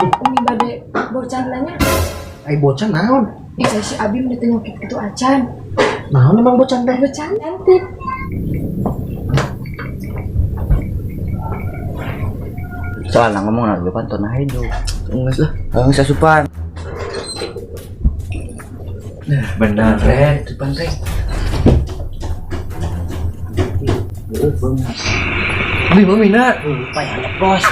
Umi bade bocan nanya. Ai bocan naon? Bisa si Abi udah penyakit itu acan. Naon emang bocan teh? Bocan cantik. Soalnya ngomong na depan tuh nah hidup. Enggak lah, enggak sasupan. Benar, Ren, depan Ren. Abi mau mina, lupa ya bos.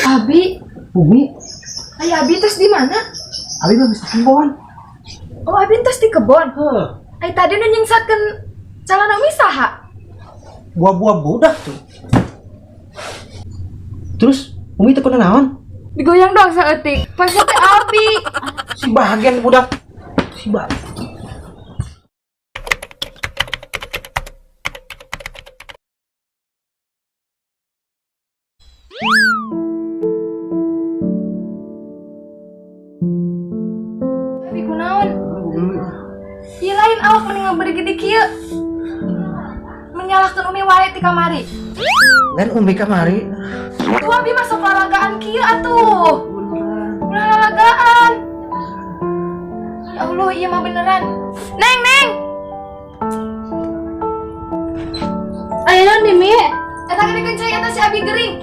Abi, Umi, ayah Abi terus di mana? abi mah geus kebon. Oh Abi terus di kebon. Heuh, Ay tadi nu nyingsatkeun calana Umi saha? buah-buah budak tuh. Terus Umi teu pernah naon? Digoyang doang saeutik. Pas teh Abi. Si bahagian budak. Si bah. Abi kunaon? Ieu lain awak mending ngaberi gede kieu. Menyalahkan Umi wae ti kamari. Dan Umi kamari. Tuh Abi masuk olahragaan kieu atuh. Olahragaan. Ya Allah, iya mah beneran. Neng, Neng. Ayo non Demi. Eta gede kencai eta si Abi gering.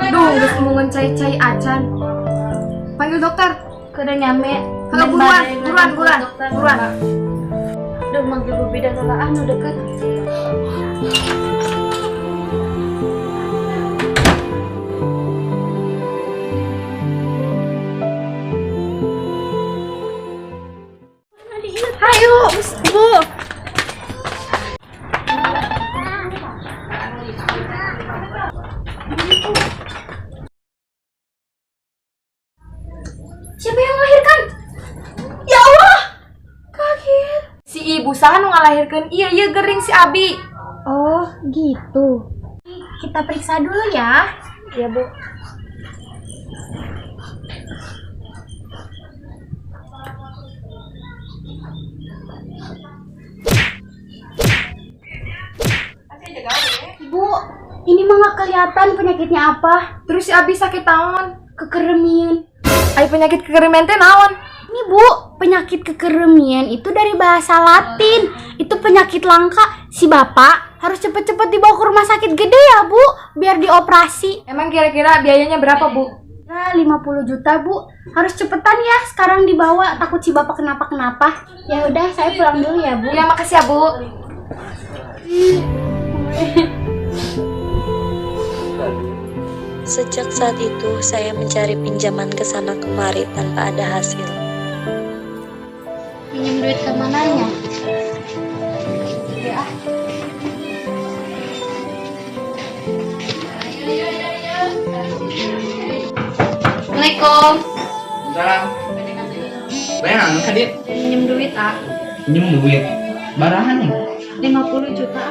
Duh, geus ngomongin cai-cai acan. Panggil dokter. Kudu nyame. Kalau buruan. Duh manggil Bu Bidan ulah anu deket. Ayo, Bu. Siapa yang melahirkan? Ya Allah, kaget. Si ibu saha nu ngalahirkeun ieu gering si Abi. Oh gitu. Kita periksa dulu ya. Iya Bu. Bu, ini mah nggak kelihatan penyakitnya apa. Terus si Abi sakit naon? Kekeremian. Ai penyakit kekeremian teh naon? Ini Bu, penyakit kekeremian itu dari bahasa Latin. Itu penyakit langka. Si bapak harus cepet-cepet dibawa ke rumah sakit gede ya Bu, biar dioperasi. Emang kira-kira biayanya berapa Bu? Nah, 50 juta Bu. Harus cepetan ya, sekarang dibawa. Takut si bapak kenapa-kenapa. Ya udah, saya pulang dulu ya Bu. Ya makasih ya Bu. Sejak saat itu, saya mencari pinjaman ke sana kemari tanpa ada hasil. Pinjam duit ke mananya? Ya. Assalamualaikum. Salam. Bayang kadit. Pinjam duit ah. Pinjem duit. Barahan nih. 50 juta.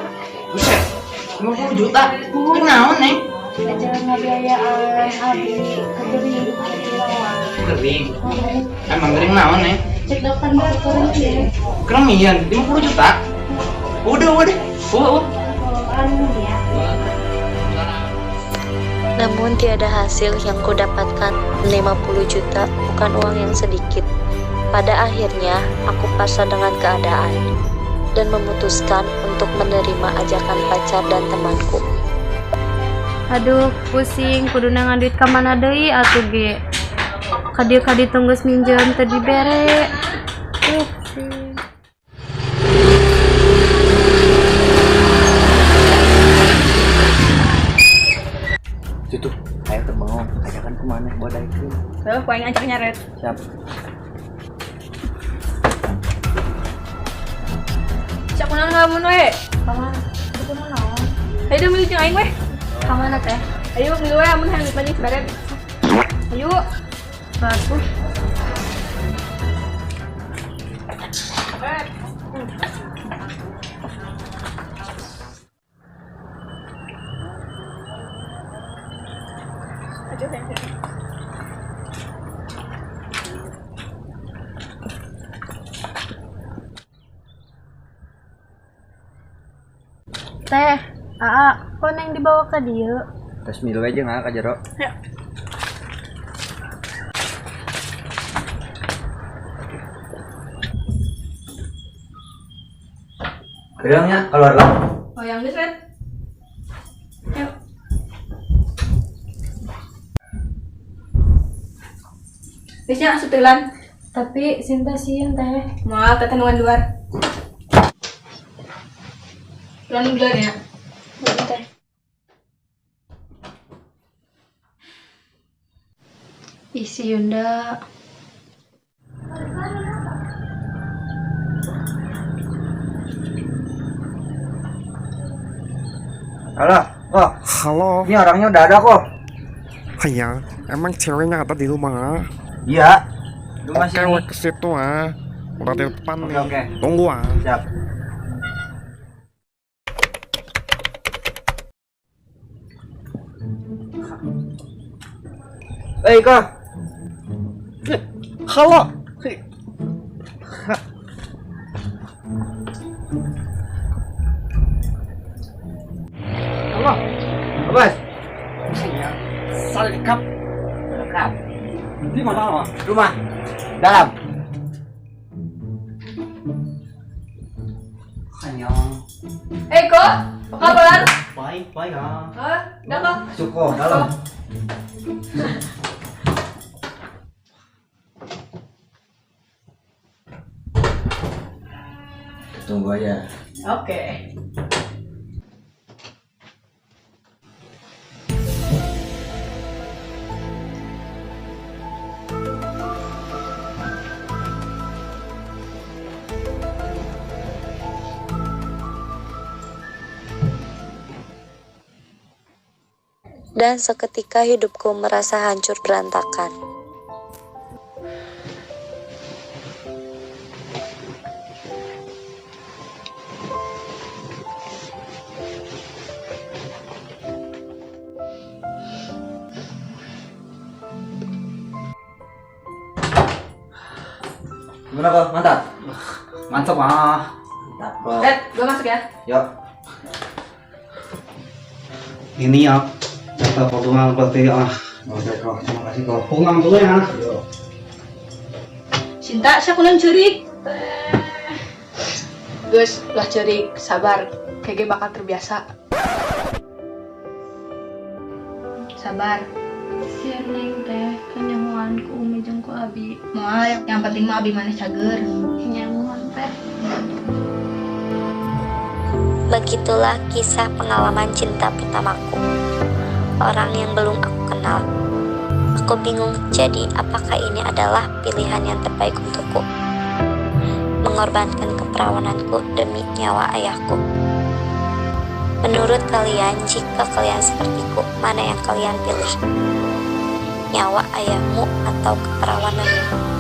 Buset. 50 juta. Kenaon nih? Aja ngebiayaan Abi kegering Kering. Emang kering naon nih? cek dokter mau kering ya. Keremian 50 juta. Udah. Anu ya. Namun tiada hasil yang kudapatkan. 50 juta bukan uang yang sedikit. Pada akhirnya, aku pasrah dengan keadaan dan memutuskan untuk menerima ajakan pacar dan temanku. Aduh pusing kudu nangan duit ka mana deui atuh ge. Ka dieu tunggus minjem teu dibere. Pusing. Situ, ayo terbengong. Ajakan kemana? Badai itu. Heuh poe ngajak nyaret. Siap. Cak kunaon ngalamun we? Paman, itu naon? Ayo dong milih jeung aing we. Ka mana teh? Ayo milih we amun hayang dipanik bere. Ayo. Bagus. Teh, kok neng dibawa ke dia? Tes milu aja nggak Kak Jero? Gedangnya keluar lah. Oh yang geus Red. Yuk. Biasanya asup telan. Tapi Sinta sieun teh. Moal teteh nuan luar. Tuan luar ya. Teh. Isi Yunda. Halo, kok? Halo, Ini orangnya udah ada kok. iya, emang ceweknya ada di rumah. Iya. Lu masih Cewek ke situ udah di depan Oke, nih. oke. Tunggu Siap. Kak. Halo, Halo. Bos. Salikap. Kak. Di mana? Rumah. Dalam. Annyeong. Ko, apa kabar? Baik, baik ah. Udah kok. Suko dalam. Tunggu aja. Oke. Dan seketika hidupku merasa hancur berantakan. Gimana kok? Mantap. Mantap ah. Mantap kok. Red, gua masuk ya. Yuk. Ini ya. Kata potongan berarti Oke kok, terima kasih kok. Pulang dulu ya. Cinta, siapa yang cerik? Gus, lah cerik, sabar. Kayaknya bakal terbiasa. Sabar. Sian neng teh, kenyamuan ku Umi jeung ku Abi. Moal yang penting mah abi manis cager. Kenyamuan teh. Begitulah kisah pengalaman cinta pertamaku. Orang yang belum aku kenal. Aku bingung, jadi apakah ini adalah pilihan yang terbaik untukku? Mengorbankan keperawananku demi nyawa ayahku. Menurut kalian, jika kalian sepertiku, mana yang kalian pilih? Nyawa ayahmu atau keperawananmu?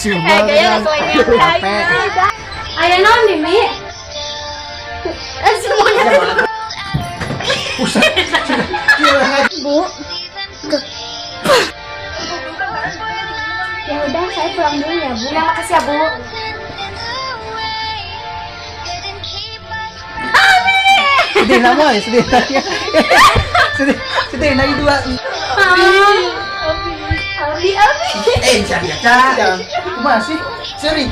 Kayaknya sesuai Aya naon nih, Mi? semuanya. Bu. Ya udah, saya pulang dulu ya, Bu. Ya, makasih ya, Bu. Sedih nama ya, sedih nanya. Sedih nanya dua. Abi. Jangan. Masih sering.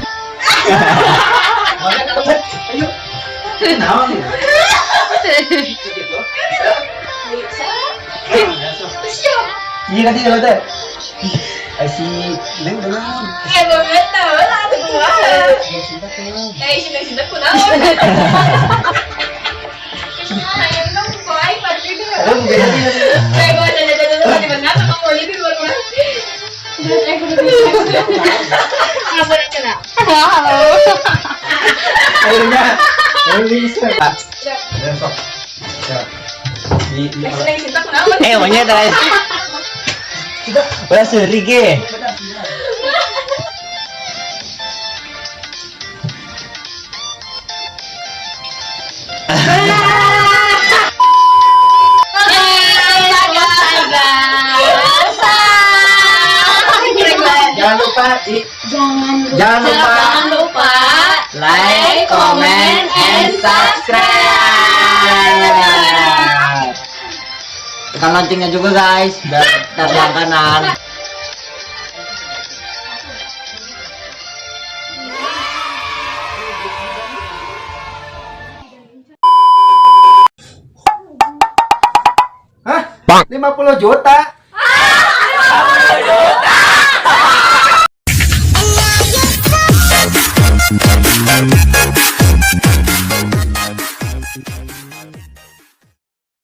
Ayo. Naon ya? Iya kan kalau teh. Si Neng kenal. Ya belum tahu lah tuh gua. Cinta kunaon. Yang dong baik pasti itu. Kayak gua jajan-jajan di mana kamu mau di luar rumah. Apa yang kena? Halo. Akhirnya. Bisa. Besok. Ya. Cinta kunaon? Monyet aja. Udah seri ge. Jangan lupa like, comment, and subscribe. Tekan loncengnya juga guys, biar langganan. Hah? 50 juta?